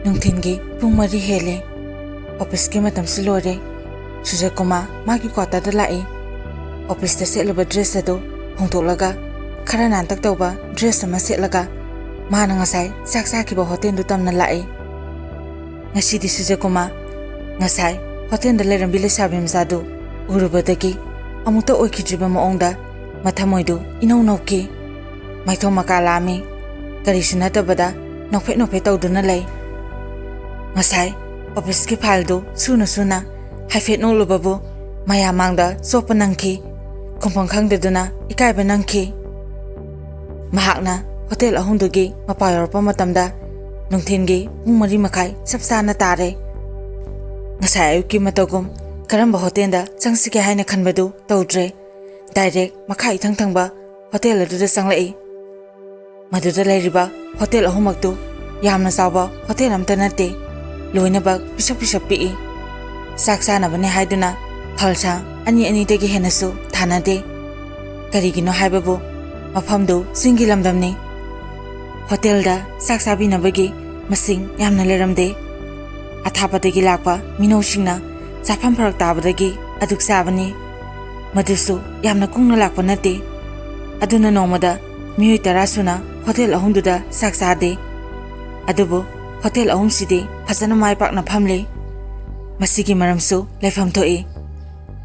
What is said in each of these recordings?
ꯅꯨꯡꯊꯤꯟꯒꯤ ꯄꯨꯡ 4 ꯍꯦꯜꯂꯦ꯫ ꯑꯣꯐꯤꯁꯀꯤ ꯃꯇꯝꯁꯨ ꯂꯣꯏꯔꯦ꯫ ꯁꯨꯖꯥꯀꯨꯃꯥꯔ ꯃꯥꯒꯤ ꯀ꯭ꯋꯥꯇꯔꯗ ꯂꯥꯛꯏ꯫ ꯑꯣꯐꯤꯁꯇ ꯁꯦꯠꯂꯨꯕ ꯗ꯭ꯔꯦꯁ ꯑꯗꯨ ꯍꯣꯡꯗꯣꯛꯂꯒ ꯈꯔ ꯅꯥꯟꯇꯛ ꯇꯧꯕ ꯗ꯭ꯔꯦꯁ ꯑꯃ ꯁꯦꯠꯂꯒ ꯃꯥꯅ ꯉꯁꯥꯏ ꯆꯥꯛ ꯆꯥꯈꯤꯕ ꯍꯣꯇꯦꯜꯗꯨ ꯇꯝꯅ ꯂꯥꯛꯏ꯫ ꯉꯁꯤꯗꯤ ꯁꯨꯖꯥꯀꯨꯃꯥꯔ ꯉꯁꯥꯏ ꯍꯣꯇꯦꯜꯗ ꯂꯩꯔꯝꯕꯤ ꯂꯩꯁꯥꯕꯤ ꯃꯆꯥꯗꯨ ꯎꯔꯨꯕꯗꯒꯤ ꯑꯃꯨꯛꯇ ꯑꯣꯏꯈꯤꯗ꯭ꯔꯤꯕ ꯃꯑꯣꯡꯗ ꯃꯊꯃꯣꯏꯗꯨ ꯏꯅꯧ ꯅꯧꯈꯤ꯫ ꯃꯥꯏꯊꯣꯡ ꯃꯀꯥ ꯂꯥꯝꯃꯤ꯫ ꯀꯔꯤꯁꯨ ꯅꯠꯇꯕꯗ ꯅꯣꯛꯐꯦꯠ ꯅꯣꯛꯐꯦꯠ ꯇꯧꯗꯨꯅ ꯂꯩ꯫ ꯉꯁꯥꯏ ꯑꯣꯐꯤꯁꯀꯤ ꯐꯥꯏꯜꯗꯨ ꯁꯨꯅ ꯁꯨꯅ ꯍꯥꯏꯐꯦꯠ ꯅꯣꯛꯂꯨꯕꯕꯨ ꯃꯌꯥꯝ ꯃꯥꯡꯗ ꯆꯣꯞꯄ ꯅꯪꯈꯤ꯫ ꯈꯨꯝꯐꯝ ꯈꯪꯗꯗꯨꯅ ꯏꯀꯥꯏꯕ ꯅꯪꯈꯤ꯫ ꯃꯍꯥꯛꯅ ꯍꯣꯇꯦꯜ ꯑꯍꯨꯝꯗꯨꯒꯤ ꯃꯄꯥ ꯌꯧꯔꯛꯄ ꯃꯇꯝꯗ ꯅꯨꯡꯊꯤꯟꯒꯤ ꯄꯨꯡ 4:30 ꯆꯞ ꯆꯥꯅ ꯇꯥꯔꯦ꯫ ꯉꯁꯥꯏ ꯑꯌꯨꯛꯀꯤ ꯃꯇꯧꯒꯨꯝ ꯀꯔꯝꯕ ꯍꯣꯇꯦꯜꯗ ꯆꯪꯁꯤꯒꯦ ꯍꯥꯏꯅ ꯈꯟꯕꯗꯨ ꯇꯧꯗ꯭ꯔꯦ꯫ ꯗꯥꯏꯔꯦꯛ ꯃꯈꯥ ꯏꯊꯪ ꯊꯪꯕ ꯍꯣꯇꯦꯜ ꯑꯗꯨꯗ ꯆꯪꯂꯛꯏ꯫ ꯃꯗꯨꯗ ꯂꯩꯔꯤꯕ ꯍꯣꯇꯦꯜ ꯑꯍꯨꯝꯃꯛꯇꯨ ꯌꯥꯝꯅ ꯆꯥꯎꯕ ꯍꯣꯇꯦꯜ ꯑꯃꯇ ꯅꯠꯇꯦ꯫ ꯂꯣꯏꯅꯃꯛ ꯄꯤꯁꯛ ꯄꯤꯁꯛ ꯄꯤꯛꯏ꯫ ꯆꯥꯛ ꯆꯥꯅꯕꯅꯦ ꯍꯥꯏꯗꯨꯅ ꯐꯜꯁꯥꯡ ꯑꯅꯤꯗꯒꯤ ꯍꯦꯟꯅꯁꯨ ꯊꯥꯅꯗꯦ꯫ ꯀꯔꯤꯒꯤꯅꯣ ꯍꯥꯏꯕꯕꯨ ꯃꯐꯝꯗꯨ ꯆꯤꯡꯒꯤ ꯂꯝꯗꯝꯅꯤ꯫ ꯍꯣꯇꯦꯜꯗ ꯆꯥꯛ ꯆꯥꯕꯤꯅꯕꯒꯤ ꯃꯁꯤꯡ ꯌꯥꯝꯅ ꯂꯩꯔꯝꯗꯦ꯫ ꯑꯊꯥꯞꯄꯗꯒꯤ ꯂꯥꯛꯄ ꯃꯤꯅꯧꯁꯤꯡꯅ ꯆꯥꯐꯝ ꯐꯔꯛ ꯇꯥꯕꯗꯒꯤ ꯑꯗꯨꯛ ꯆꯥꯕꯅꯤ꯫ ꯃꯗꯨꯁꯨ ꯌꯥꯝꯅ ꯀꯨꯡꯅ ꯂꯥꯛꯄ ꯅꯠꯇꯦ꯫ ꯑꯗꯨꯅ ꯅꯣꯡꯃꯗ ꯃꯤꯑꯣꯏ 10 ꯁꯨꯅ ꯍꯣꯇꯦꯜ ꯑꯍꯨꯝꯗꯨꯗ ꯆꯥꯛ ꯆꯥꯗꯦ꯫ ꯑꯗꯨꯕꯨ ꯍꯣꯇꯦꯜ ꯑꯍꯨꯝꯁꯤꯗꯤ ꯐꯖꯅ ꯃꯥꯏ ꯄꯥꯛꯅ ꯐꯝꯂꯤ꯫ ꯃꯁꯤꯒꯤ ꯃꯔꯝꯁꯨ ꯂꯩꯐꯝ ꯊꯣꯛꯏ꯫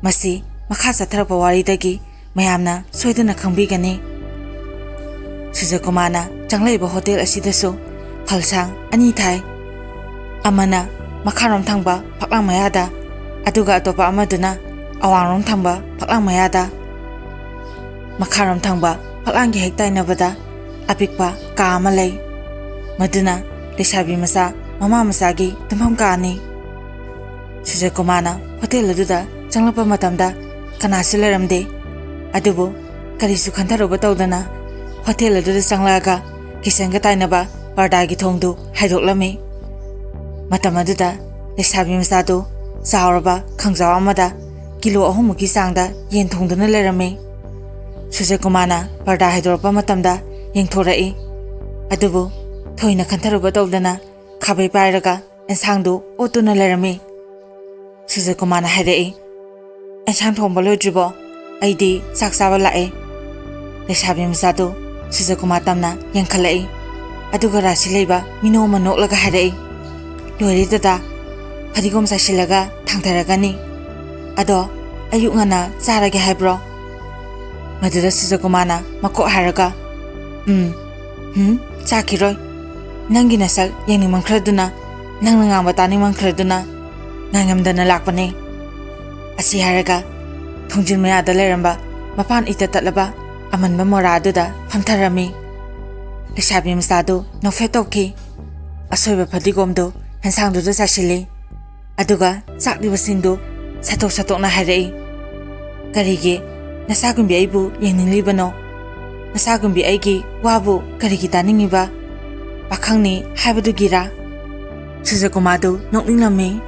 ꯃꯁꯤ ꯃꯈꯥ ꯆꯠꯊꯔꯛꯄ ꯋꯥꯔꯤꯗꯒꯤ ꯃꯌꯥꯝꯅ ꯁꯣꯏꯗꯅ ꯈꯪꯕꯤꯒꯅꯤ꯫ ꯁꯨꯖꯥꯀꯨꯃꯥꯔꯅ ꯆꯪꯂꯛꯏꯕ ꯍꯣꯇꯦꯜ ꯑꯁꯤꯗꯁꯨ ꯐꯜꯁꯥꯡ 2 ꯊꯥꯏ꯫ ꯑꯃꯅ ꯃꯈꯥꯔꯣꯝ ꯊꯪꯕ ꯐꯛꯂꯥꯡ ꯃꯌꯥꯗ, ꯑꯗꯨꯒ ꯑꯇꯣꯞꯄ ꯑꯃꯗꯨꯅ ꯑꯋꯥꯡꯔꯣꯝ ꯊꯪꯕ ꯐꯛꯂꯥꯡ ꯃꯌꯥꯗ꯫ ꯃꯈꯥꯔꯣꯝ ꯊꯪꯕ ꯐꯛꯂꯥꯡꯒꯤ ꯍꯦꯛ ꯇꯥꯏꯅꯕꯗ ꯑꯄꯤꯛꯄ ꯀꯥ ꯑꯃ ꯂꯩ꯫ ꯃꯗꯨꯅ ꯂꯩꯁꯥꯕꯤ ꯃꯆꯥ ꯃꯃꯥ ꯃꯆꯥꯒꯤ ꯇꯨꯝꯐꯝ ꯀꯥꯅꯤ꯫ ꯁꯨꯖꯥꯀꯨꯃꯥꯔꯅ ꯍꯣꯇꯦꯜ ꯑꯗꯨꯗ ꯆꯪꯂꯛꯄ ꯃꯇꯝꯗ ꯀꯅꯥꯁꯨ ꯂꯩꯔꯝꯗꯦ꯫ ꯑꯗꯨꯕꯨ ꯀꯔꯤꯁꯨ ꯈꯟꯊꯔꯨꯕ ꯇꯧꯗꯅ ꯍꯣꯇꯦꯜ ꯑꯗꯨꯗ ꯆꯪꯂꯛꯑꯒ ꯀꯤꯆꯟꯒ ꯇꯥꯏꯅꯕ ꯄꯔꯗꯥꯒꯤ ꯊꯣꯡꯗꯨ ꯍꯥꯏꯗꯣꯛꯂꯝꯃꯤ꯫ ꯃꯇꯝ ꯑꯗꯨꯗ ꯂꯩꯁꯥꯕꯤ ꯃꯆꯥꯗꯨ ꯆꯥꯎꯔꯕ ꯈꯥꯡꯖꯥꯎ ꯑꯃꯗ ꯀꯤꯂꯣ 3ꯃꯨꯛꯀꯤ ꯆꯥꯡꯗ ꯌꯦꯟ ꯊꯣꯡꯗꯨꯅ ꯂꯩꯔꯝꯃꯤ꯫ ꯁꯨꯖꯥꯀꯨꯃꯥꯔꯅ ꯄꯔꯗꯥ ꯍꯥꯏꯗꯣꯔꯛꯄ ꯃꯇꯝꯗ ꯌꯦꯡꯊꯣꯔꯛꯏ꯫ ꯑꯗꯨꯕꯨ ꯊꯣꯏꯅ ꯈꯟꯊꯔꯨꯕ ꯇꯧꯗꯅ ꯈꯥꯕꯩ ꯄꯥꯏꯔꯒ ꯑꯦꯟꯁꯥꯡꯗꯨ ꯑꯣꯠꯇꯨꯅ ꯂꯩꯔꯝꯃꯤ꯫ ꯁꯨꯖꯥꯀꯨꯃꯥꯔꯅ ꯍꯥꯏꯔꯛꯏ, "ꯑꯦꯟꯁꯥꯡ ꯊꯣꯡꯕ ꯂꯣꯏꯗ꯭ꯔꯤꯕꯣ? ꯑꯩꯗꯤ ꯆꯥꯛ ꯆꯥꯕ ꯂꯥꯛꯑꯦ"꯫ ꯂꯩꯁꯥꯕꯤ ꯃꯆꯥꯗꯨ ꯁꯨꯖꯥꯀꯨꯃꯥꯔ ꯇꯝꯅ ꯌꯦꯡꯈꯠꯂꯛꯏ꯫ ꯑꯗꯨꯒ ꯔꯥꯁꯤ ꯂꯩꯕ ꯃꯤꯅꯧ ꯑꯃ ꯅꯣꯛꯂꯒ ꯍꯥꯏꯔꯛꯏ, "ꯂꯣꯏꯔꯦ ꯗꯗꯥ, ꯐꯗꯤꯒꯣꯝ ꯆꯥꯏꯁꯤꯜꯂꯒ ꯊꯥꯡꯊꯔꯒꯅꯤ꯫ ꯑꯗꯣ ꯑꯌꯨꯛ ꯉꯟꯅ ꯆꯥꯔꯒꯦ ꯍꯥꯏꯕ꯭ꯔꯣ?" ꯃꯗꯨꯗ ꯁꯨꯖꯥꯀꯨꯃꯥꯔꯅ ꯃꯀꯣꯛ ꯍꯥꯏꯔꯒ, ꯆꯥꯈꯤꯔꯣꯏ. ꯅꯪꯒꯤ ꯅꯁꯛ ꯌꯦꯡꯅꯤꯡꯃꯟꯈ꯭ꯔꯗꯨꯅ, ꯅꯪꯅ ꯉꯥꯡꯕ ꯇꯥꯅꯤꯡꯃꯟꯈ꯭ꯔꯗꯨꯅ ꯉꯥꯏꯉꯝꯗꯅ ꯂꯥꯛꯄꯅꯦ"꯫ ꯑꯁꯤ ꯍꯥꯏꯔꯒ ꯊꯣꯡꯖꯤꯟ ꯃꯌꯥꯗ ꯂꯩꯔꯝꯕ ꯃꯄꯥꯟ ꯏꯇ ꯇꯠꯂꯕ ꯑꯃꯟꯕ ꯃꯣꯔꯥ ꯑꯗꯨꯗ ꯐꯝꯊꯔꯝꯃꯤ꯫ ꯂꯩꯁꯥꯕꯤ ꯃꯆꯥꯗꯨ ꯅꯣꯛꯐꯦꯠ ꯇꯧꯈꯤ꯫ ꯑꯁꯣꯏꯕ ꯐꯗꯤꯒꯣꯝꯗꯨ ꯑꯦꯟꯁꯥꯡꯗꯨꯗ ꯆꯥꯏꯁꯤꯜꯂꯤ꯫ ꯑꯗꯨꯒ ꯆꯥꯛꯂꯤꯕꯁꯤꯡꯗꯨ ꯁꯠꯇꯣꯛ ꯁꯠꯇꯣꯛꯅ ꯍꯥꯏꯔꯛꯏ, "ꯀꯔꯤꯒꯤ ꯅꯆꯥꯒꯨꯝꯕꯤ ꯑꯩꯕꯨ ꯌꯦꯡꯅꯤꯡꯂꯤꯕꯅꯣ? ꯅꯆꯥꯒꯨꯝꯕꯤ ꯑꯩꯒꯤ ꯋꯥꯕꯨ ꯀꯔꯤꯒꯤ ꯇꯥꯅꯤꯡꯉꯤꯕ? ꯄꯥꯈꯪꯅꯤ ꯍꯥꯏꯕꯗꯨꯒꯤꯔꯥ?" ꯁꯨꯖꯥꯀꯨꯃꯥꯔꯗꯨ ꯅꯣꯛꯅꯤꯡꯂꯝꯃꯤ꯫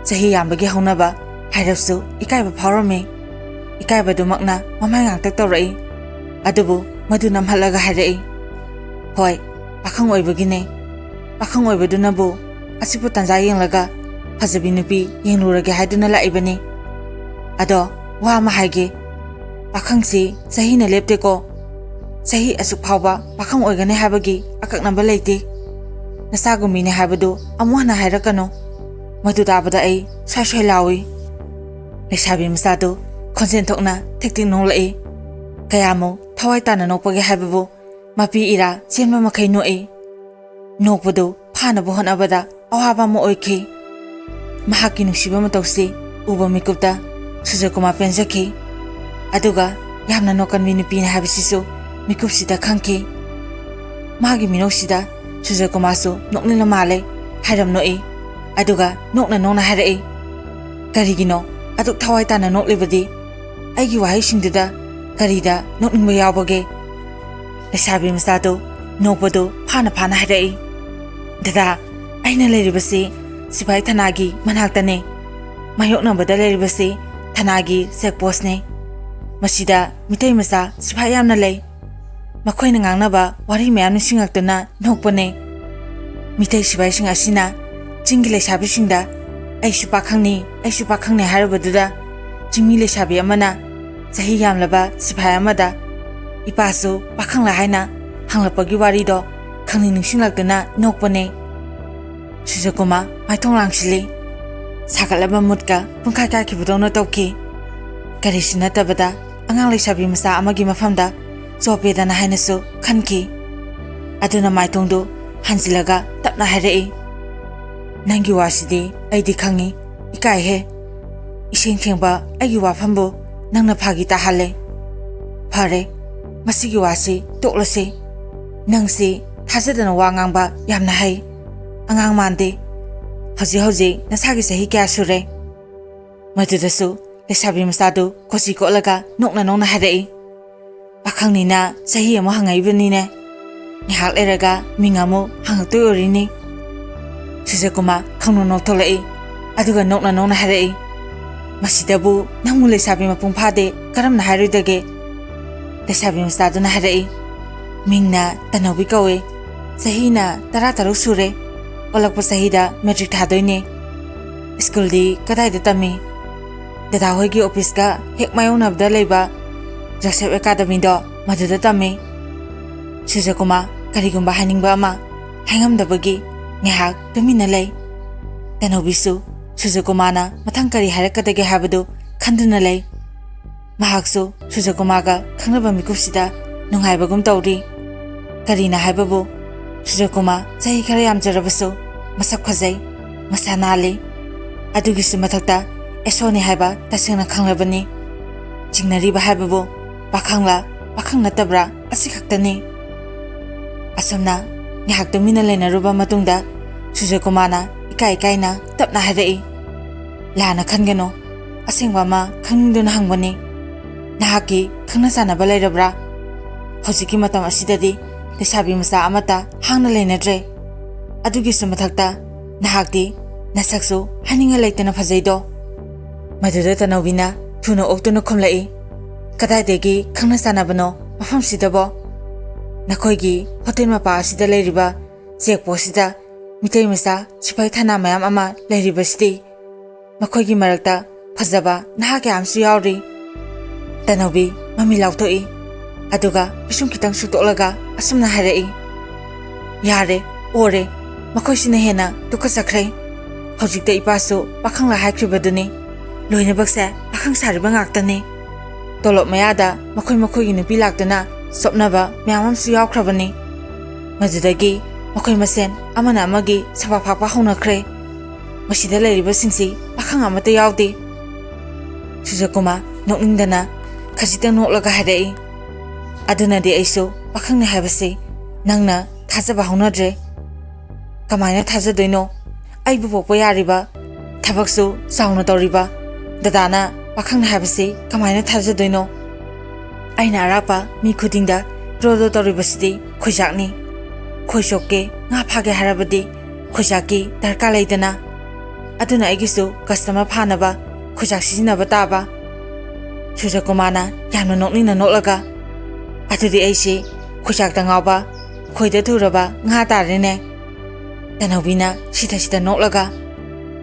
ꯆꯍꯤ ꯌꯥꯝꯕꯒꯤ ꯍꯧꯅꯕ ꯍꯥꯏꯔꯞꯁꯨ ꯏꯀꯥꯏꯕ ꯐꯥꯎꯔꯝꯃꯤ꯫ ꯏꯀꯥꯏꯕꯗꯨꯃꯛꯅ ꯃꯃꯥꯏ ꯉꯥꯡꯇꯛ ꯇꯧꯔꯛꯏ꯫ ꯑꯗꯨꯕꯨ ꯃꯗꯨ ꯅꯝꯍꯠꯂꯒ ꯍꯥꯏꯔꯛꯏ, "ꯍꯣꯏ, パꯑꯣꯏꯕꯒꯤꯅꯦ꯫ ꯄꯥꯈꯪ ꯑꯣꯏꯕꯗꯨꯅꯕꯨ ꯑꯁꯤꯕꯨ ꯇꯟꯖꯥ ꯌꯦꯡꯂꯒ ꯐꯖꯕꯤ ꯅꯨꯄꯤ ꯌꯦꯡꯂꯨꯔꯒꯦ ꯍꯥꯏꯗꯨꯅ ꯂꯥꯛꯏꯕꯅꯤ꯫ ꯑꯗꯣ ꯋꯥ ꯑꯃ ꯍꯥꯏꯒꯦ, ꯄꯥꯈꯪꯁꯤ ꯆꯍꯤꯅ ꯂꯦꯞꯇꯦꯀꯣ꯫ ꯆꯍꯤ ꯑꯁꯨꯛ ꯐꯥꯎꯕ ꯄꯥꯈꯪ ꯑꯣꯏꯒꯅꯤ ꯍꯥꯏꯕꯒꯤ ꯑꯀꯛꯅꯕ ꯂꯩꯇꯦ꯫ ꯅꯆꯥꯒꯨꯝꯕꯤꯅꯦ ꯍꯥꯏꯕꯗꯨ ꯑꯃꯨꯛ ꯍꯟꯅ ꯍꯥꯏꯔꯛꯀꯅꯨ"꯫ ꯃꯗꯨ ꯇꯥꯕꯗ ꯑꯩ ꯁ꯭ꯋꯥꯏ ꯁ꯭ꯋꯥꯏ ꯂꯥꯎꯏ꯫ ꯂꯩꯁꯥꯕꯤ ꯃꯆꯥꯗꯨ ꯈꯣꯟꯖꯦꯜ ꯊꯣꯛꯅ ꯊꯤꯛ ꯊꯤꯛ ꯅꯣꯛꯂꯛꯏ꯫ ꯀꯌꯥꯃꯨꯛ ꯊꯋꯥꯏ ꯇꯥꯅ ꯅꯣꯛꯄꯒꯦ ꯍꯥꯏꯕꯕꯨ ꯃꯄꯤ ꯏꯔꯥ ꯆꯦꯟꯕ ꯃꯈꯩ ꯅꯣꯛꯏ꯫ ꯅꯣꯛꯄꯗꯨ ꯐꯥꯅꯕ ꯍꯣꯠꯅꯕꯗ ꯑꯋꯥꯕ ꯑꯃ ꯑꯣꯏꯈꯤ꯫ ꯃꯍꯥꯛꯀꯤ ꯅꯨꯡꯁꯤꯕ ꯃꯇꯧꯁꯤ ꯎꯕ ꯃꯤꯀꯨꯞꯇ ꯁꯨꯖꯥꯀꯨꯃꯥꯔ ꯄꯦꯟꯖꯈꯤ꯫ ꯑꯗꯨꯒ ꯌꯥꯝꯅ ꯅꯣꯛꯀꯟꯕꯤ ꯅꯨꯄꯤꯅꯤ ꯍꯥꯏꯕꯁꯤꯁꯨ ꯃꯤꯀꯨꯞꯁꯤꯗ ꯈꯪꯈꯤ꯫ ꯃꯥꯒꯤ ꯃꯤꯅꯧꯁꯤꯗ ꯁꯨꯖꯥꯀꯨꯃꯥꯔꯁꯨ ꯅꯣꯛꯅꯤꯡꯂ ꯃꯥꯜꯂꯦ ꯍꯥꯏꯔꯞ ꯅꯣꯛꯏ꯫ ꯑꯗꯨꯒ ꯅꯣꯛꯅ ꯅꯣꯛꯅ ꯍꯥꯏꯔꯛꯏ, "ꯀꯔꯤꯒꯤꯅꯣ ꯑꯗꯨꯛ ꯊꯋꯥꯏ ꯇꯥꯅ ꯅꯣꯛꯂꯤꯕꯗꯤ? ꯑꯩꯒꯤ ꯋꯥꯍꯩꯁꯤꯡꯗꯨꯗ ꯀꯔꯤꯗ ꯅꯣꯛꯅꯤꯡꯕ ꯌꯥꯎꯕꯒꯦ?" ꯂꯩꯁꯥꯕꯤ ꯃꯆꯥꯗꯨ ꯅꯣꯛꯄꯗꯨ ꯐꯥꯅ ꯐꯥꯅ ꯍꯥꯏꯔꯛꯏ, "ꯗꯗꯥ, ꯑꯩꯅ ꯂꯩꯔꯤꯕꯁꯤ ꯁꯤꯐꯥꯏ ꯊꯅꯥꯒꯤ ꯃꯅꯥꯛꯇꯅꯦ꯫ ꯃꯥꯌꯣꯛꯅꯕꯗ ꯂꯩꯔꯤꯕꯁꯤ ꯊꯅꯥꯒꯤ ꯆꯦꯛꯄꯣꯁꯅꯦ꯫ ꯃꯁꯤꯗ ꯃꯤꯇꯩ ꯃꯆꯥ ꯁꯤꯐꯥꯏ ꯌꯥꯝꯅ ꯂꯩ꯫ ꯃꯈꯣꯏꯅ ꯉꯥꯡꯅꯕ ꯋꯥꯔꯤ ꯃꯌꯥꯝ ꯅꯤꯡꯁꯤꯡꯉꯛꯇꯨꯅ ꯅꯣꯛꯄꯅꯦ꯫ ꯃꯤꯇꯩ ꯁꯤꯐꯥꯏꯁꯤꯡ ꯑꯁꯤꯅ ꯆꯤꯡꯒꯤ ꯂꯩꯁꯥꯕꯤꯁꯤꯡꯗ ꯑꯩꯁꯨ ꯄꯥꯈꯪꯅꯤ ꯍꯥꯏꯔꯕꯗꯨꯗ ꯆꯤꯡꯃꯤ ꯂꯩꯁꯥꯕꯤ ꯑꯃꯅ ꯆꯍꯤ ꯌꯥꯝꯂꯕ ꯁꯤꯐꯥꯏ ꯑꯃꯗ ꯏꯄꯥꯁꯨ ꯄꯥꯈꯪꯂ ꯍꯥꯏꯅ ꯍꯪꯂꯛꯄꯒꯤ ꯋꯥꯔꯤꯗꯣ ꯈꯪꯅꯤꯡ ꯅꯤꯡꯁꯤꯡꯂꯛꯇꯨꯅ ꯅꯣꯛꯄꯅꯦ꯫ ꯁꯨꯖꯥꯀꯨꯃꯥ ꯃꯥꯏꯊꯣꯡ ꯂꯥꯡꯁꯤꯜꯂꯤ꯫ ꯁꯥꯒꯠꯂꯕ ꯃꯨꯠꯀ ꯄꯨꯡꯀꯥꯏ ꯀꯥꯏꯈꯤꯕꯗꯧꯅ ꯇꯧꯈꯤ꯫ ꯀꯔꯤꯁꯨ ꯅꯠꯇꯕꯗ ꯑꯉꯥꯡ ꯂꯩꯁꯥꯕꯤ ꯃꯆꯥ ꯑꯃꯒꯤ ꯃꯐꯝꯗ ꯆꯣꯞꯄꯦꯗꯅ ꯍꯥꯏꯅꯁꯨ ꯈꯟꯈꯤ꯫ ꯑꯗꯨꯅ ꯃꯥꯏꯊꯣꯡꯗꯨ ꯍꯟꯖꯤꯜꯂꯒ ꯇꯞꯅ ꯍꯥꯏꯔꯛꯏ, ꯅꯪꯒꯤ ꯋꯥꯁꯤꯗꯤ ꯑꯩꯗꯤ ꯈꯪꯉꯤ, ꯏꯀꯥꯏꯍꯦ꯫ ꯏꯁꯦꯡ ꯁꯦꯡꯕ ꯑꯩꯒꯤ ꯋꯥꯐꯝꯕꯨ ꯅꯪꯅ ꯐꯥꯒꯤ ꯇꯥꯍꯜꯂꯦ꯫ ꯐꯔꯦ, ꯃꯁꯤꯒꯤ ꯋꯥꯁꯤ ꯇꯣꯛꯂꯁꯤ꯫ ꯅꯪꯁꯤ ꯊꯥꯖꯗꯅ ꯋꯥ ꯉꯥꯡꯕ ꯌꯥꯝꯅ ꯍꯩ, ꯑꯉꯥꯡ ꯃꯥꯟꯗꯦ꯫ ꯍꯧꯖꯤꯛ ꯅꯁꯥꯒꯤ ꯆꯍꯤ ꯀꯌꯥ ꯁꯨꯔꯦ? ꯃꯗꯨꯗꯁꯨ ꯂꯩꯁꯥꯕꯤ ꯃꯆꯥꯗꯨ ꯀꯣꯆꯤ ꯀꯣꯠꯂꯒ ꯅꯣꯛꯅ ꯍꯥꯏꯔꯛꯏ, ꯄꯥꯈꯪꯅꯤꯅ ꯆꯍꯤ ꯑꯃꯨꯛ ꯍꯪꯉꯛꯏꯕꯅꯤꯅꯦ, ꯉꯥꯏꯍꯥꯛ ꯂꯩꯔꯒ ꯃꯤꯡ ꯑꯃꯨꯛ ꯍꯪꯉꯛꯇꯣꯏ ꯑꯣꯏꯔꯤꯅꯤ꯫ ꯁꯨꯖꯥꯀꯨꯃꯥ ꯈꯪꯅꯣꯛ ꯅꯣꯛꯊꯣꯛꯂꯛꯏ, ꯑꯗꯨꯒ ꯅꯣꯛꯅ ꯍꯥꯏꯔꯛꯏ, ꯃꯁꯤꯗꯕꯨ ꯅꯪꯕꯨ ꯂꯩꯁꯥꯕꯤ ꯃꯄꯨꯡ ꯐꯥꯗꯦ ꯀꯔꯝꯅ ꯍꯥꯏꯔꯣꯏꯗꯒꯦ? ꯂꯩꯁꯥꯕꯤ ꯃꯆꯥꯗꯨꯅ ꯍꯥꯏꯔꯛꯏ, ꯃꯤꯡꯅ ꯇꯅꯧꯕꯤ ꯀꯧꯏ, ꯆꯍꯤꯅ 13 ꯁꯨꯔꯦ, ꯑꯣꯜꯂꯛꯄ ꯆꯍꯤꯗ ꯃꯦꯇ꯭ꯔꯤꯛ ꯊꯥꯗꯣꯏꯅꯦ꯫ ꯁ꯭ꯀꯨꯜꯗꯤ ꯀꯗꯥꯏꯗ ꯇꯝꯃꯤ? ꯗꯗꯥ ꯍꯣꯏꯒꯤ ꯑꯣꯐꯤꯁꯀ ꯍꯦꯛ ꯃꯥꯌꯣꯛꯅꯕꯗ ꯂꯩꯕ ꯖꯣꯁꯦꯞ ꯑꯦꯀꯥꯗꯃꯤꯗꯣ ꯃꯗꯨꯗ ꯇꯝꯃꯤ꯫ ꯁꯨꯖꯥꯀꯨꯃꯥ ꯀꯔꯤꯒꯨꯝꯕ ꯍꯥꯏꯅꯤꯡꯕ ꯑꯃ ꯍꯥꯏꯉꯝꯗꯕꯒꯤ ꯉꯥꯏꯍꯥꯛ ꯇꯨꯃꯤꯟꯅ ꯂꯩ꯫ ꯇꯅꯧꯕꯤꯁꯨ ꯁꯨꯖꯥꯀꯨꯃꯥꯅ ꯃꯊꯪ ꯀꯔꯤ ꯍꯥꯏꯔꯛꯀꯗꯒꯦ ꯍꯥꯏꯕꯗꯨ ꯈꯟꯗꯨꯅ ꯂꯩ꯫ ꯃꯍꯥꯛꯁꯨ ꯁꯨꯖꯥꯀꯨꯃꯥꯒ ꯈꯪꯅꯕ ꯃꯤꯀꯨꯞꯁꯤꯗ ꯅꯨꯡꯉꯥꯏꯕꯒꯨꯝ ꯇꯧꯔꯤ꯫ ꯀꯔꯤꯅ ꯍꯥꯏꯕꯕꯨ ꯁꯨꯖꯥꯀꯨꯃꯥ ꯆꯍꯤ ꯈꯔ ꯌꯥꯝꯖꯔꯕꯁꯨ ꯃꯁꯛ ꯐꯖꯩ, ꯃꯁꯥ ꯅꯥꯜꯂꯤ, ꯑꯗꯨꯒꯤꯁꯨ ꯃꯊꯛꯇ ꯑꯦꯁꯣꯅꯤ ꯍꯥꯏꯕ ꯇꯁꯦꯡꯅ ꯈꯪꯂꯕꯅꯤ꯫ ꯆꯤꯡꯅꯔꯤꯕ ꯍꯥꯏꯕꯕꯨ ꯄꯥꯈꯪ ꯅꯠꯇꯕ꯭ꯔꯥ ꯑꯁꯤ ꯈꯛꯇꯅꯤ꯫ ꯑꯁꯨꯝꯅ ꯉꯥꯏꯍꯥꯛ ꯇꯨꯃꯤꯟꯅ ꯂꯩꯅꯔꯨꯕ ꯃꯇꯨꯡꯗ ꯁꯨꯖꯥꯀꯨꯃꯥꯅ ꯏꯀꯥꯏꯅ ꯇꯞꯅ ꯍꯥꯏꯔꯛꯏ, ꯂꯥꯟꯅ ꯈꯟꯒꯅꯨ, ꯑꯁꯦꯡꯕ ꯑꯃ ꯈꯪꯅꯤꯡꯗꯨꯅ ꯍꯪꯕꯅꯤ꯫ ꯅꯍꯥꯛꯀꯤ ꯈꯪꯅ ꯆꯥꯟꯅꯕ ꯂꯩꯔꯕ꯭ꯔꯥ? ꯍꯧꯖꯤꯛꯀꯤ ꯃꯇꯝ ꯑꯁꯤꯗꯗꯤ ꯂꯩꯁꯥꯕꯤ ꯃꯆꯥ ꯑꯃꯠꯇ ꯍꯥꯡꯅ ꯂꯩꯅꯗ꯭ꯔꯦ꯫ ꯑꯗꯨꯒꯤꯁꯨ ꯃꯊꯛꯇ ꯅꯍꯥꯛꯇꯤ ꯅꯁꯛꯁꯨ ꯍꯥꯏꯅꯤꯡꯉꯥꯏ ꯂꯩꯇꯅ ꯐꯖꯩꯗꯣ꯫ ꯃꯗꯨꯗ ꯇꯅꯧꯕꯤꯅ ꯊꯨꯅ ꯑꯣꯛꯇꯨꯅ ꯈꯨꯝꯂꯛꯏ, ꯀꯗꯥꯏꯗꯒꯤ ꯈꯪꯅ ꯆꯥꯟꯅꯕꯅꯣ ꯃꯐꯝꯁꯤꯗꯕꯣ? ꯅꯈꯣꯏꯒꯤ ꯍꯣꯇꯦꯜ ꯃꯄꯥ ꯑꯁꯤꯗ ꯂꯩꯔꯤꯕ ꯆꯦꯛꯄꯣꯁꯤꯗ ꯃꯤꯇꯩ ꯃꯆꯥ ꯁꯤꯐꯥꯏ ꯊꯅꯥ ꯃꯌꯥꯝ ꯑꯃ ꯂꯩꯔꯤꯕꯁꯤꯗꯤ, ꯃꯈꯣꯏꯒꯤ ꯃꯔꯛꯇ ꯐꯖꯕ ꯅꯍꯥ ꯀꯌꯥ ꯑꯃꯁꯨ ꯌꯥꯎꯔꯤ꯫ ꯇꯅꯧꯕꯤ ꯃꯃꯤ ꯂꯥꯎꯊꯣꯛꯏ, ꯑꯗꯨꯒ ꯄꯤꯁꯨꯝ ꯈꯤꯇꯪ ꯁꯨꯛꯇꯣꯛꯂꯒ ꯑꯁꯨꯝꯅ ꯍꯥꯏꯔꯛꯏ, ꯌꯥꯔꯦ, ꯑꯣꯔꯦ, ꯃꯈꯣꯏꯁꯤꯅ ꯍꯦꯟꯅ ꯇꯨꯀꯠꯆꯈ꯭ꯔꯦ꯫ ꯍꯧꯖꯤꯛꯇ ꯏꯄꯥꯁꯨ ꯄꯥꯈꯪꯂ ꯍꯥꯏꯈ꯭ꯔꯤꯕꯗꯨꯅꯤ, ꯂꯣꯏꯅꯃꯛꯁꯦ ꯄꯥꯈꯪ ꯁꯥꯔꯤꯕ ꯉꯥꯛꯇꯅꯤ꯫ ꯇꯣꯂꯣꯞ ꯃꯌꯥꯗ ꯃꯈꯣꯏꯒꯤ ꯅꯨꯄꯤ ꯂꯥꯛꯇꯨꯅ ꯆꯣꯞꯅꯕ ꯃꯌꯥꯝ ꯑꯃꯁꯨ ꯌꯥꯎꯈ꯭ꯔꯕꯅꯤ꯫ ꯃꯗꯨꯗꯒꯤ ꯃꯈꯣꯏ ꯃꯁꯦꯟ ꯑꯃꯅ ꯑꯃꯒꯤ ꯁꯕꯥꯛ ꯐꯥꯛꯄ ꯍꯧꯅꯈ꯭ꯔꯦ꯫ ꯃꯁꯤꯗ ꯂꯩꯔꯤꯕꯁꯤꯡꯁꯤ ꯄꯥꯈꯪ ꯑꯃꯠꯇ ꯌꯥꯎꯗꯦ꯫ ꯁꯨꯖꯥꯀꯨꯃꯥ ꯅꯣꯛꯅꯤꯡꯗꯅ ꯈꯖꯤꯛꯇꯪ ꯅꯣꯛꯂꯒ ꯍꯥꯏꯔꯛꯏ, ꯑꯗꯨꯅꯗꯤ ꯑꯩꯁꯨ ꯄꯥꯈꯪꯅꯤ ꯍꯥꯏꯕꯁꯤ ꯅꯪꯅ ꯊꯥꯖꯕ ꯍꯧꯅꯗ꯭ꯔꯦ꯫ ꯀꯃꯥꯏꯅ ꯊꯥꯖꯗꯣꯏꯅꯣ? ꯑꯩꯕꯨ ꯄꯣꯛꯄ ꯌꯥꯔꯤꯕ, ꯊꯕꯛꯁꯨ ꯆꯥꯎꯅ ꯇꯧꯔꯤꯕ ꯗꯗꯥꯅ ꯄꯥꯈꯪꯅꯤ ꯍꯥꯏꯕꯁꯤ ꯀꯃꯥꯏꯅ ꯊꯥꯖꯗꯣꯏꯅꯣ? ꯑꯩꯅ ꯑꯔꯥꯛꯄ ꯃꯤ ꯈꯨꯗꯤꯡꯗ ꯗ꯭ꯔꯣ ꯇꯧꯔꯤꯕꯁꯤꯗꯤ ꯈꯣꯏꯖꯥꯛꯅꯤ꯫ ꯈꯣꯏ ꯆꯣꯞꯀꯦ, ꯉꯥ ꯐꯥꯒꯦ ꯍꯥꯏꯔꯕꯗꯤ ꯈꯣꯏꯖꯥꯛꯀꯤ ꯗꯔꯀꯥꯔ ꯂꯩꯗꯅ, ꯑꯗꯨꯅ ꯑꯩꯒꯤꯁꯨ ꯀꯁꯇꯃꯔ ꯐꯥꯅꯕ ꯈꯣꯏꯖꯥꯛ ꯁꯤꯖꯤꯟꯅꯕ ꯇꯥꯕ꯫ ꯁꯨꯖꯥꯀꯨꯃꯥꯅ ꯌꯥꯝꯅ ꯅꯣꯛꯅꯤꯡꯅ ꯅꯣꯛꯂꯒ, ꯑꯗꯨꯗꯤ ꯑꯩꯁꯤ ꯈꯣꯏꯖꯥꯛꯇ ꯉꯥꯎꯕ, ꯈꯣꯏꯗ ꯊꯨꯔꯕ ꯉꯥ ꯇꯥꯔꯦꯅꯦ꯫ ꯇꯅꯧꯕꯤꯅ ꯁꯤꯗ ꯅꯣꯛꯂꯒ,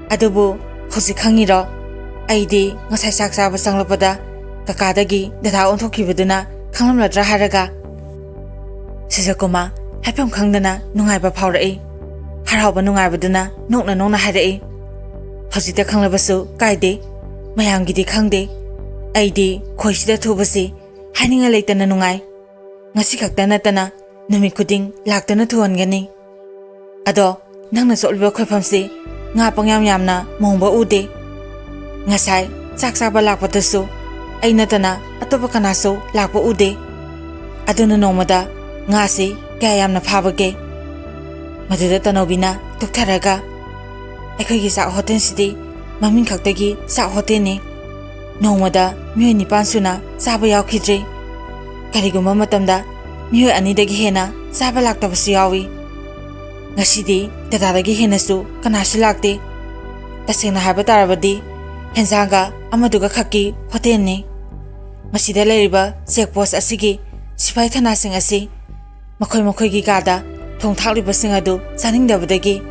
ꯑꯗꯨꯕꯨ ꯍꯧꯖꯤꯛ ꯈꯪꯉꯤꯔꯣ? ꯑꯩꯗꯤ ꯉꯁꯥꯏ ꯆꯥꯛ ꯆꯥꯕ ꯆꯪꯂꯛꯄꯗ ꯀꯀꯥꯗꯒꯤ ꯗꯗꯥ ꯑꯣꯟꯊꯣꯛꯈꯤꯕꯗꯨꯅ ꯈꯪꯂꯝꯂꯗ꯭ꯔꯥ ꯍꯥꯏꯔꯒ꯫ ꯁꯨꯖꯥꯀꯨꯃꯥ ꯍꯥꯏꯐꯝ ꯈꯪꯗꯅ ꯅꯨꯡꯉꯥꯏꯕ ꯐꯥꯎꯔꯛꯏ꯫ ꯍꯔꯥꯎꯕ ꯅꯨꯡꯉꯥꯏꯕꯗꯨꯅ ꯅꯣꯛꯅ ꯍꯥꯏꯔꯛꯏ, ꯍꯧꯖꯤꯛꯇ ꯈꯪꯂꯕꯁꯨ ꯀꯥꯏꯗꯦ, ꯃꯌꯥꯝꯒꯤꯗꯤ ꯈꯪꯗꯦ꯫ ꯑꯩꯗꯤ ꯈꯣꯏꯁꯤꯗ ꯊꯨꯕꯁꯤ ꯍꯥꯏꯅꯤꯡꯉꯥꯏ ꯂꯩꯇꯅ ꯅꯨꯡꯉꯥꯏ꯫ ꯉꯁꯤ ꯈꯛꯇ ꯅꯠꯇꯅ ꯅꯨꯃꯤꯠ ꯈꯨꯗꯤꯡ ꯂꯥꯛꯇꯨꯅ ꯊꯨꯍꯟꯒꯅꯤ꯫ ꯑꯗꯣ ꯅꯪꯅ ꯆꯣꯠꯂꯤꯕ ꯈꯣꯏꯐꯝꯁꯤ ꯉꯥ ꯄꯪꯌꯥꯝꯅ ꯃꯣꯡꯕ ꯎꯗꯦ꯫ ꯉꯁꯥꯏ ꯆꯥꯛ ꯆꯥꯕ ꯂꯥꯛꯄꯗꯁꯨ ꯑꯩ ꯅꯠꯇꯅ ꯑꯇꯣꯞꯄ ꯀꯅꯥꯁꯨ ꯂꯥꯛꯄ ꯎꯗꯦ꯫ ꯑꯗꯨꯅ ꯅꯣꯡꯃꯗ ꯉꯥꯁꯤ ꯀꯌꯥ ꯌꯥꯝꯅ ꯐꯥꯕꯒꯦ? ꯃꯗꯨꯗ ꯇꯅꯧꯕꯤꯅ ꯇꯨꯛꯊꯔꯒ, ꯑꯩꯈꯣꯏꯒꯤ ꯆꯥꯛ ꯍꯣꯇꯦꯜꯁꯤꯗꯤ ꯃꯃꯤꯡ ꯈꯛꯇꯒꯤ ꯆꯥꯛ ꯍꯣꯇꯦꯜꯅꯤ, ꯅꯣꯡꯃꯗ ꯃꯤꯑꯣꯏ 9 ꯁꯨꯅ ꯆꯥꯕ ꯌꯥꯎꯈꯤꯗ꯭ꯔꯤ꯫ ꯀꯔꯤꯒꯨꯝꯕ ꯃꯇꯝꯗ ꯃꯤꯑꯣꯏ 2ꯗꯒꯤ ꯍꯦꯟꯅ ꯆꯥꯕ ꯂꯥꯛꯇꯕꯁꯨ ꯌꯥꯎꯏ꯫ ꯉꯁꯤꯗꯤ ꯗꯗꯥꯗꯒꯤ ꯍꯦꯟꯅꯁꯨ ꯀꯅꯥꯁꯨ ꯂꯥꯛꯇꯦ꯫ ꯇꯁꯦꯡꯅ ꯍꯥꯏꯕ ꯇꯥꯔꯕꯗꯤ ꯍꯦꯟꯖꯥꯡꯒ ꯑꯃꯗꯨꯒ ꯈꯛꯀꯤ ꯍꯣꯇꯦꯜꯅꯤ꯫ ꯃꯁꯤꯗ ꯂꯩꯔꯤꯕ ꯆꯦꯛꯄꯣꯁ ꯑꯁꯤꯒꯤ ꯁꯤꯐꯥꯏ ꯊꯅꯥꯁꯤꯡ ꯑꯁꯤ ꯃꯈꯣꯏꯒꯤ ꯀꯥꯗ ꯊꯣꯡ ꯊꯥꯛꯂꯤꯕꯁꯤꯡ ꯑꯗꯨ ꯆꯥꯅꯤꯡꯗꯕꯗꯒꯤ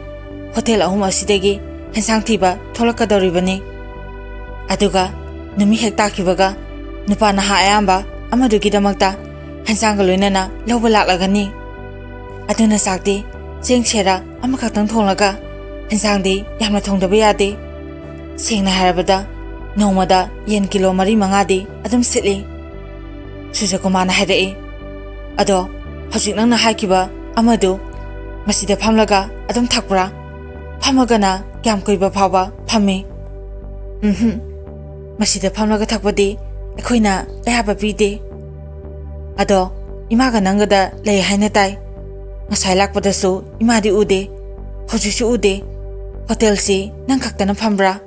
hotel ahum asidagi hensang thiba tholakadoribani aduga numi hek takibaga nupa naha ayamba amadugi damakta hensang ga loinana lawba laklagani aduna sakti cheng chera amakhatang thonglaga hensang di yamna thongdaba yade sengna harabada nomada yen kilo mari mangadi adum sitli Sujakumana haidai ado hojik nangna haikiba amadu masida phamlaga adum thakpra phamagana kyam koiba phawa phami masida phamlaga thakpadi ekhoina ayaba pide ado imaga nangada lei haina tai ngasai lakpadasu imadi ude hojiksu ude hotel si nang khaktana phambra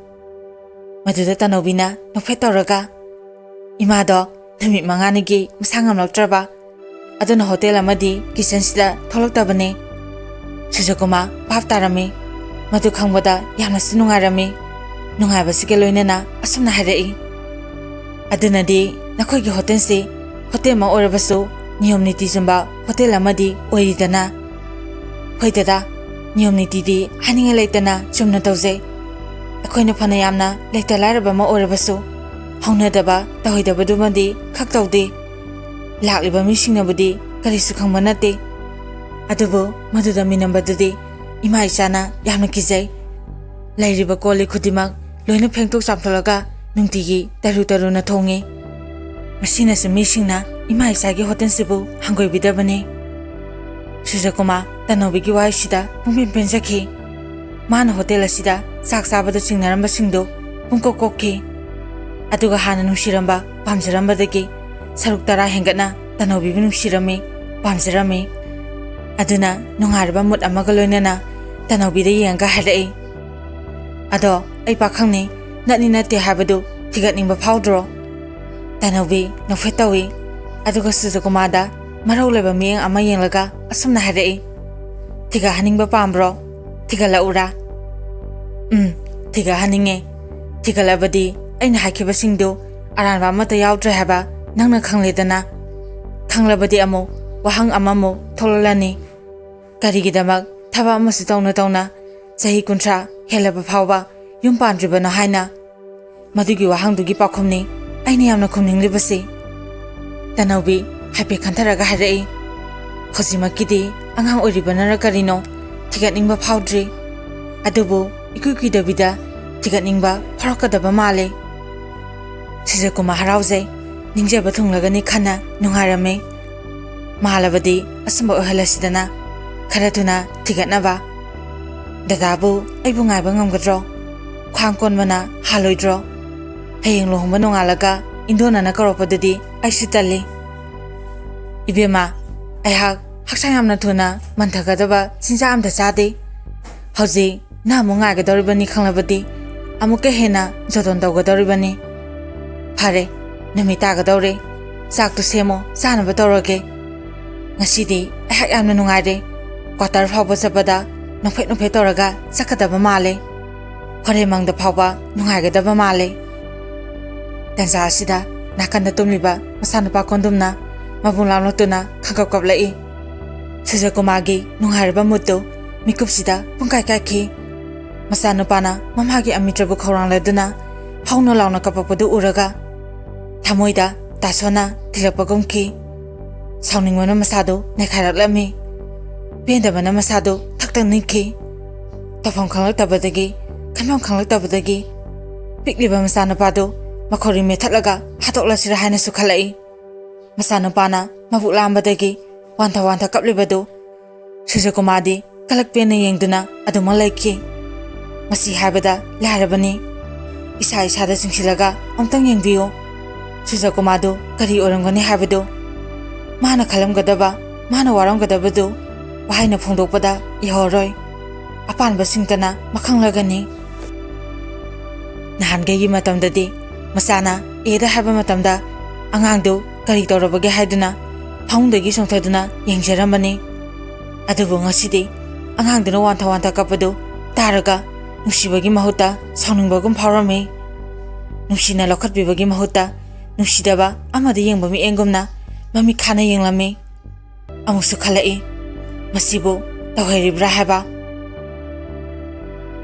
maduda tanobina nokphet tawraga imado numit manganigi masangam laktraba aduna hotel amadi kitchen sida tholoktabane Sujakuma bhap tarami madu khangbada yamna sinungarami nungaiba sike loinana asumna harai aduna di nakhoi gi hotel se hotel ma orabasu niyom niti jumba hotel amadi oidana hoidada niyom niti di haninga leitana chumna tawje akhoina phana yamna leita laraba ma orabasu haunadaba tahoidabadu madi khaktawde lakliba mishingnabudi karisu khangba nate adubu maduda minambadudi ima ichana yamna kijai lairiba koli khudimak loina phengtok chamthalaga nungtigi taru na thonge masina se mishingna ima ichagi hotel sibu hangoi bidabane Sujakuma tanobigi waisida pungpin pensakhi mana hotel asida sak sabada chingnaramba singdo pungkok kokki aduga hana nungsiramba pamjarambadagi saruk tara hengatna tanobibi nungsirami pamjarami aduna nungarba mut amaga loinana tanobida yenga harai ado ai pakhangni natni nate habadu thigatningba phawdro tanobi nofetawi aduga Sujakumada marau leba miyeng ama yenglaga asumna harai thiga haningba pambro thiga laura thiga haninge thiga labadi aina hakibasingdo aranba mata yaudre haba nangna khangledana khanglabadi amo wahang amamo thololani karigidamak thaba amasi tawna sahi kuntra helaba phawba yum pandribana haina madugi wahangdugi pakhumni aina yamna khumninglibasi tanawbi happy khantaraga harai hojimakidi angang oribanara karino thigatningba phawdri adubu ikuki dabida thigatningba pharakadaba male Sujakuma harauzai ningjaba thunglagani khana nungarame mahalabadi asamba ohalasidana kharatuna thigatnaba dadabu aibu ngaiba ngamgadro khwang konbana haloidro hayeng lohomba nongalaga indona na karopadadi aisitali ibema aihak haksang yamna thuna manthagadaba sinja amda chade hoji na munga gadoribani khanglabadi amuke hena jodon tawgadoribani Hare, namita gadore, sakto semo, sana batoroge. Ngasidi, ahak yamna nungade, kwatar phawba sabada, nophet toraga, sakadaba male. Hore mangda phawba, nungagadaba male. Tanza asida, nakanda tumliba, masanupa kondumna, mabunglam lotuna, khangkap lai. Sujakumagi, nungariba mutto, mikupsida, pungkai ki. Masanupana, mamagi amitrabu khawrang laduna, hauno launa kapapadu uraga. Thamoida tasona thilapagumki sauningwana masado nekharaklami pendabana masado thaktan nikhi tafam khanglaktabadagi khamam khanglaktabadagi pikliba masana pado makhori methatlaga hatoklasira haina sukhalai masana pana mabulambadagi wantha kaplibado Sujakumadi kalakpena yengduna aduma laiki masi habada larabani isa da singsilaga amtang yengbiyo Sujakumadu kari orangani habado mana khalamgadaba mana waramgadabadu wahaina phongdokpada ihoroi apanba singtana makhanglagani nahangai matamdadi masana eda haba matamda angangdu kari torabage haiduna phongdagi songthaduna yengjaramani adubu ngasidi angangduna wantha kapadu taraga nusibagi mahuta sauningbagum phawrami nusina lokhatbibagi mahuta nusidaba amada yengba mi engomna mami khana yenglami amusu khalai masibo tawheribra haba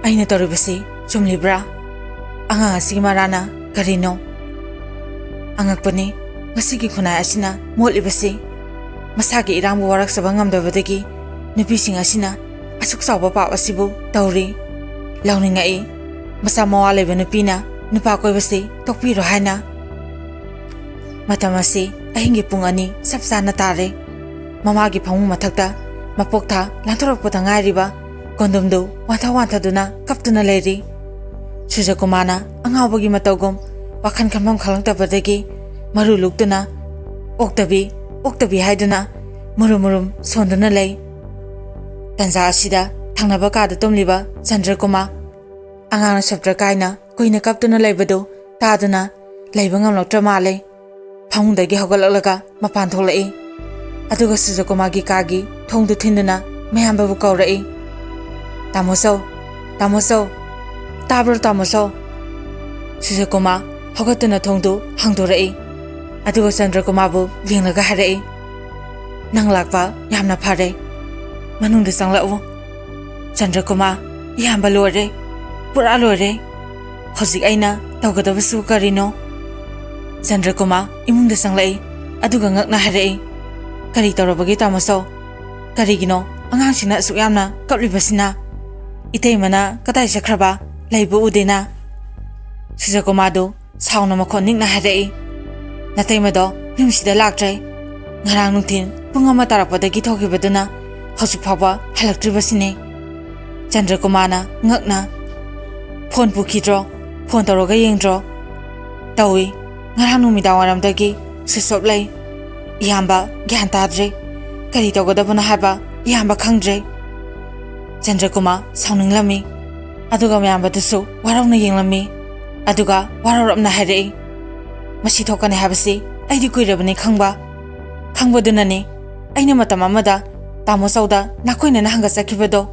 ꯑꯩꯅ ꯇꯧꯔꯤꯕꯁꯤ ꯆꯨꯝꯂꯤꯕ꯭ꯔꯥ? ꯑꯉꯥꯡ ꯑꯁꯤꯒꯤ ꯃꯔꯥꯅ ꯀꯔꯤꯅꯣ? ꯑꯉꯛꯄꯅꯤ ꯉꯁꯤꯒꯤ ꯈꯨꯟꯅꯥꯏ ꯑꯁꯤꯅ ꯃꯣꯠꯂꯤꯕꯁꯤ꯫ ꯃꯁꯥꯒꯤ ꯏꯔꯥꯡꯕꯨ ꯋꯥꯔꯛꯆꯕ ꯉꯝꯗꯕꯗꯒꯤ ꯅꯨꯄꯤꯁꯤꯡ ꯑꯁꯤꯅ ꯑꯁꯨꯛ ꯆꯥꯎꯕ ꯄꯥꯞ ꯑꯁꯤꯕꯨ ꯇꯧꯔꯤ꯫ ꯂꯥꯎꯅꯤꯡꯉꯛꯏ ꯃꯆꯥ ꯃꯋꯥ ꯂꯩꯕ ꯅꯨꯄꯤꯅ ꯅꯨꯄꯥ ꯀꯣꯏꯕꯁꯤ ꯇꯣꯛꯄꯤꯔꯣ ꯍꯥꯏꯅ꯫ ꯃꯇꯝ ꯑꯁꯤ ꯑꯍꯤꯡꯒꯤ ꯄꯨꯡ 2 ꯆꯞ ꯆꯥꯅ ꯇꯥꯔꯦ꯫ ꯃꯃꯥꯒꯤ ꯐꯃꯨꯡ ꯃꯊꯛꯇ ꯃꯄꯣꯛ ꯊꯥ ꯂꯥꯟꯊꯣꯔꯛꯄꯗ ꯉꯥꯏꯔꯤꯕ ꯀꯣꯟꯗꯨꯝꯗꯨ ꯋꯥꯟꯊꯗꯨꯅ ꯀꯞꯇꯨꯅ ꯂꯩꯔꯤ꯫ ꯁꯨꯔꯖꯀꯨꯃꯥꯔꯅ ꯑꯉꯥꯎꯕꯒꯤ ꯃꯇꯧꯒꯨꯝ ꯋꯥꯈꯜ ꯈꯟꯐꯝ ꯈꯪꯂꯛꯇꯕꯗꯒꯤ ꯃꯔꯨ ꯂꯨꯛꯇꯨꯅ ꯑꯣꯛꯇꯕꯤ ꯍꯥꯏꯗꯨꯅ ꯃꯨꯔꯨꯝ ꯁꯣꯟꯗꯨꯅ ꯂꯩ꯫ ꯇꯟꯖꯥ ꯑꯁꯤꯗ ꯊꯪꯅꯕ ꯀꯥꯗ ꯇꯨꯝꯂꯤꯕ ꯆꯟꯗ꯭ꯔꯀꯨꯃꯥꯔ ꯑꯉꯥꯡꯅ ꯁꯞꯇ꯭ꯔ ꯀꯥꯏꯅ ꯀꯨꯏꯅ ꯀꯞꯇꯨꯅ ꯂꯩꯕꯗꯨ ꯇꯥꯗꯨꯅ ꯂꯩꯕ ꯉꯝꯂꯛꯇ꯭ꯔ ꯃꯥꯜꯂꯦ꯫ ꯐꯃꯨꯡꯗꯒꯤ ꯍꯧꯒꯠꯂꯛꯂꯒ ꯃꯄꯥꯟ ꯊꯣꯛꯂꯛꯏ꯫ ꯑꯗꯨꯒ ꯁꯨꯔꯖꯀꯨꯃꯥꯔꯒꯤ ꯀꯥꯒꯤ ꯊꯣꯡꯗꯨ ꯊꯤꯟꯗꯨꯅ ꯃꯌꯥꯝꯕꯕꯨ ꯀꯧꯔꯛꯏ꯫ ꯇꯥꯃꯣꯆꯧ, ꯇꯥꯃꯣꯆꯧ, ꯇꯥꯕ꯭ꯔꯣ ꯇꯥꯃꯣꯆꯧ? ꯁꯨꯔꯖꯀꯨꯃꯥꯔ ꯍꯧꯒꯠꯇꯨꯅ ꯊꯣꯡꯗꯨ ꯍꯥꯡꯗꯣꯔꯛꯏ꯫ ꯑꯗꯨꯒ ꯆꯟꯗ꯭ꯔꯀꯨꯃꯥꯔꯕꯨ ꯌꯦꯡꯂꯒ ꯍꯥꯏꯔꯛꯏ, ꯅꯪ ꯂꯥꯛꯄ ꯌꯥꯝꯅ ꯐꯔꯦ, ꯃꯅꯨꯡꯗ ꯆꯪꯂꯛꯎ꯫ ꯆꯟꯗ꯭ꯔꯀꯨꯃꯥꯔ, ꯏꯌꯥꯝꯕ ꯂꯣꯏꯔꯦ, ꯄꯨꯔꯥ ꯂꯣꯏꯔꯦ꯫ ꯍꯧꯖꯤꯛ ꯑꯩꯅ ꯇꯧꯒꯗꯕꯁꯨ ꯀꯔꯤꯅꯣ? ꯆꯟꯗ꯭ꯔꯀꯨꯃꯥꯔ ꯏꯃꯨꯡꯗ ꯆꯪꯂꯛꯏ꯫ ꯑꯗꯨꯒ ꯉꯛꯅ ꯍꯥꯏꯔꯛꯏ, ꯀꯔꯤ ꯇꯧꯔꯕꯒꯦ ꯇꯥꯃꯣꯆꯧ? ꯀꯔꯤꯒꯤꯅꯣ ꯑꯉꯥꯡꯁꯤꯡꯅ ꯑꯁꯨꯛ ꯌꯥꯝꯅ ꯀꯞꯂꯤꯕꯁꯤꯅ? ꯏꯇꯩꯃꯅ ꯀꯗꯥꯏ ꯆꯠꯈ꯭ꯔꯕ? ꯂꯩꯕ ꯎꯗꯦꯅ꯫ ꯁꯨꯔꯖꯀꯨꯃꯥꯔꯗꯨ ꯁꯥꯎꯅ ꯃꯈꯣꯟ ꯅꯤꯛꯅ ꯍꯥꯏꯔꯛꯏ, ꯅꯇꯩꯃꯗꯣ ꯌꯨꯝꯁꯤꯗ ꯂꯥꯛꯇ꯭ꯔꯦ꯫ ꯉꯔꯥꯡ ꯅꯨꯡꯊꯤꯟ ꯄꯨꯡ 1 ꯇꯥꯔꯛꯄꯗꯒꯤ ꯊꯣꯛꯈꯤꯕꯗꯨꯅ ꯍꯧꯖꯤꯛ ꯐꯥꯎꯕ ꯍꯜꯂꯛꯇ꯭ꯔꯤꯕꯁꯤꯅꯤ꯫ ꯆꯟꯗ꯭ꯔꯀꯨꯃꯥꯔꯅ ꯉꯛꯅ, ꯐꯣꯟ ꯄꯨꯈꯤꯗ꯭ꯔꯣ? ꯐꯣꯟ ꯇꯧꯔꯒ ꯌꯦꯡꯗ꯭ꯔꯣ? ꯇꯧꯏ, ꯉꯔꯥꯡ ꯅꯨꯃꯤꯗꯥꯡ ꯋꯥꯏꯔꯝꯗꯒꯤ ꯁ꯭ꯋꯤꯆ ꯑꯣꯐ ꯂꯩ꯫ ꯏꯌꯥꯝꯕ ꯒ꯭ꯌꯥꯟ ꯇꯥꯗ꯭ꯔꯦ, ꯀꯔꯤ ꯇꯧꯒꯗꯕꯅꯣ ꯍꯥꯏꯕ ꯏꯌꯥꯝꯕ ꯈꯪꯗ꯭ꯔꯦ꯫ ꯆꯟꯗ꯭ꯔꯀꯨꯃꯥꯔ ꯁꯥꯎꯅꯤꯡꯂꯝꯃꯤ꯫ ꯑꯗꯨꯒ ꯃꯌꯥꯝꯕꯗꯨꯁꯨ ꯋꯥꯔꯧꯅ ꯌꯦꯡꯂꯝꯃꯤ꯫ ꯑꯗꯨꯒ ꯋꯥꯔꯧꯔꯞꯅ ꯍꯥꯏꯔꯛꯏ, ꯃꯁꯤ ꯊꯣꯛꯀꯅꯤ ꯍꯥꯏꯕꯁꯤ ꯑꯩꯗꯤ ꯀꯨꯏꯔꯕꯅꯤ ꯈꯪꯕ꯫ ꯈꯪꯕꯗꯨꯅꯅꯤ ꯑꯩꯅ ꯃꯇꯝ ꯑꯃꯗ ꯇꯥꯃꯣꯆꯧꯗ ꯅꯥꯀꯣꯏꯅꯅ ꯍꯪꯒꯠꯆꯈꯤꯕꯗꯣ꯫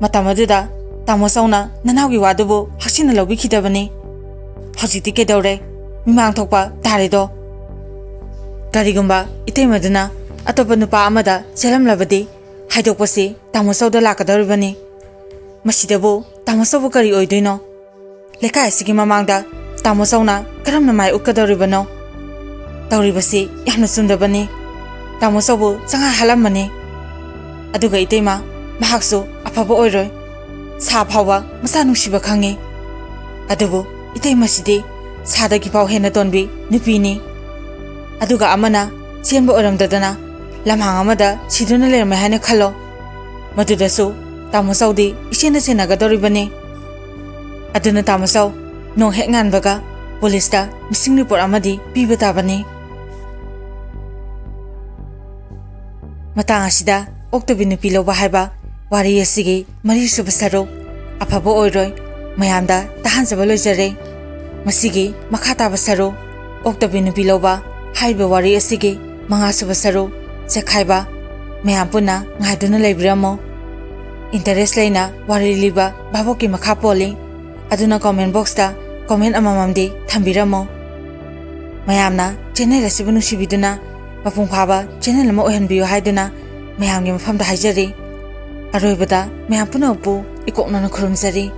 ꯃꯇꯝ ꯑꯗꯨꯗ ꯇꯥꯃꯣꯆꯧꯅ ꯅꯅꯥꯎꯒꯤ ꯋꯥꯗꯨꯕꯨ ꯍꯛꯆꯤꯟꯅ ꯂꯧꯕꯤꯈꯤꯗꯕꯅꯤ꯫ ꯍꯧꯖꯤꯛꯇꯤ ꯀꯩꯗꯧꯔꯦ? ꯃꯤꯃꯥꯡ ꯊꯣꯛꯄ ꯇꯥꯔꯦꯗꯣ꯫ ꯀꯔꯤꯒꯨꯝꯕ ꯏꯇꯩꯃꯗꯨꯅ ꯑꯇꯣꯞꯄ ꯅꯨꯄꯥ ꯑꯃꯗ ꯆꯦꯜꯂꯝꯂꯕꯗꯤ ꯍꯥꯏꯗꯣꯛꯄꯁꯤ ꯇꯥꯃꯣꯆꯧꯗ ꯂꯥꯛꯀꯗꯧꯔꯤꯕꯅꯤ꯫ ꯃꯁꯤꯗꯕꯨ ꯇꯥꯃꯣꯆꯧꯕꯨ ꯀꯔꯤ ꯑꯣꯏꯗꯣꯏꯅꯣ? ꯂꯩꯀꯥꯏ ꯑꯁꯤꯒꯤ ꯃꯃꯥꯡꯗ ꯇꯥꯃꯣꯆꯧꯅ ꯀꯔꯝꯅ ꯃꯥꯏ ꯎꯠꯀꯗꯧꯔꯤꯕꯅꯣ? ꯇꯧꯔꯤꯕꯁꯤ ꯌꯥꯝꯅ ꯆꯨꯝꯗꯕꯅꯤ꯫ ꯇꯥꯃꯣꯆꯧꯕꯨ ꯆꯪꯉꯥ ꯍꯥꯠꯂꯝꯕꯅꯤ꯫ ꯑꯗꯨꯒ ꯏꯇꯩꯃ, ꯃꯍꯥꯛꯁꯨ ꯑꯐꯕ ꯑꯣꯏꯔꯣꯏ, ꯁꯥ ꯐꯥꯎꯕ ꯃꯆꯥ ꯅꯨꯡꯁꯤꯕ ꯈꯪꯉꯤ꯫ ꯑꯗꯨꯕꯨ ꯏꯇꯩꯃꯁꯤꯗꯤ ꯁꯥꯗꯒꯤꯐꯥꯎ ꯍꯦꯟꯅ ꯇꯣꯟꯕꯤ ꯅꯨꯄꯤꯅꯤ꯫ ꯑꯗꯨꯒ ꯑꯃꯅ ꯆꯦꯟꯕ ꯑꯣꯏꯔꯝꯗꯗꯅ ꯂꯝꯍꯥꯡ ꯑꯃꯗ ꯁꯤꯗꯨꯅ ꯂꯩꯔꯝꯃꯦ ꯍꯥꯏꯅ ꯈꯜꯂꯣ꯫ ꯃꯗꯨꯗꯁꯨ ꯇꯥꯃꯣꯆꯧꯗꯤ ꯏꯆꯦꯟꯅ ꯆꯦꯟꯅꯒꯗꯧꯔꯤꯕꯅꯤ꯫ ꯑꯗꯨꯅ ꯇꯥꯃꯣꯆꯧ, ꯅꯣꯡ ꯍꯦꯛ ꯉꯥꯟꯕꯒ ꯄꯨꯂꯤꯁꯇ ꯃꯤꯁꯤꯡ ꯔꯤꯄꯣꯔꯠ ꯑꯃꯗꯤ ꯄꯤꯕ ꯇꯥꯕꯅꯤ꯫ ꯃꯇꯥꯡ ꯑꯁꯤꯗ ꯑꯣꯛꯇꯕꯤ ꯅꯨꯄꯤ ꯂꯧꯕ ꯍꯥꯏꯕ ꯋꯥꯔꯤ ꯑꯁꯤꯒꯤ 4ꯁꯨꯕ ꯁꯔꯨꯛ ꯑꯐꯕ ꯑꯣꯏꯔꯣꯏ ꯃꯌꯥꯝꯗ ꯇꯥꯍꯟꯖꯕ ꯂꯣꯏꯖꯔꯦ꯫ ꯃꯁꯤꯒꯤ ꯃꯈꯥ ꯇꯥꯕ ꯁꯔꯨꯛ ꯑꯣꯛꯇꯕꯤ ꯅꯨꯄꯤ ꯂꯧꯕ ꯍꯥꯏꯔꯤꯕ ꯋꯥꯔꯤ ꯑꯁꯤꯒꯤ 5ꯁꯨꯕ ꯁꯔꯨꯛ ꯆꯦꯛꯈꯥꯏꯕ ꯃꯌꯥꯝ ꯄꯨꯟꯅ ꯉꯥꯏꯗꯨꯅ ꯂꯩꯕꯤꯔꯝꯃꯣ꯫ ꯏꯟꯇꯔꯦꯁ ꯂꯩꯅ ꯋꯥꯔꯤ ꯂꯤꯕ ꯚꯥꯕꯣꯛꯀꯤ ꯃꯈꯥ ꯄꯣꯜꯂꯤ꯫ ꯑꯗꯨꯅ ꯀꯣꯃꯦꯟ ꯕꯣꯛꯁꯇ ꯀꯣꯃꯦꯟ ꯑꯃꯃꯝꯗꯤ ꯊꯝꯕꯤꯔꯝꯃꯣ꯫ ꯃꯌꯥꯝꯅ ꯆꯦꯅꯦꯜ ꯑꯁꯤꯕꯨ ꯅꯨꯡꯁꯤꯕꯤꯗꯨꯅ ꯃꯄꯨꯡ ꯐꯥꯕ ꯆꯦꯅꯦꯜ ꯑꯃ ꯑꯣꯏꯍꯟꯕꯤꯌꯨ ꯍꯥꯏꯗꯨꯅ ꯃꯌꯥꯝꯒꯤ ꯃꯐꯝꯗ ꯍꯥꯏꯖꯔꯤ꯫ ꯑꯔꯣꯏꯕꯗ ꯃꯌꯥꯝ ꯄꯨꯝꯅꯃꯛꯄꯨ ꯏꯀꯣꯛꯅꯅ ꯈꯨꯔꯨꯝꯖꯔꯤ꯫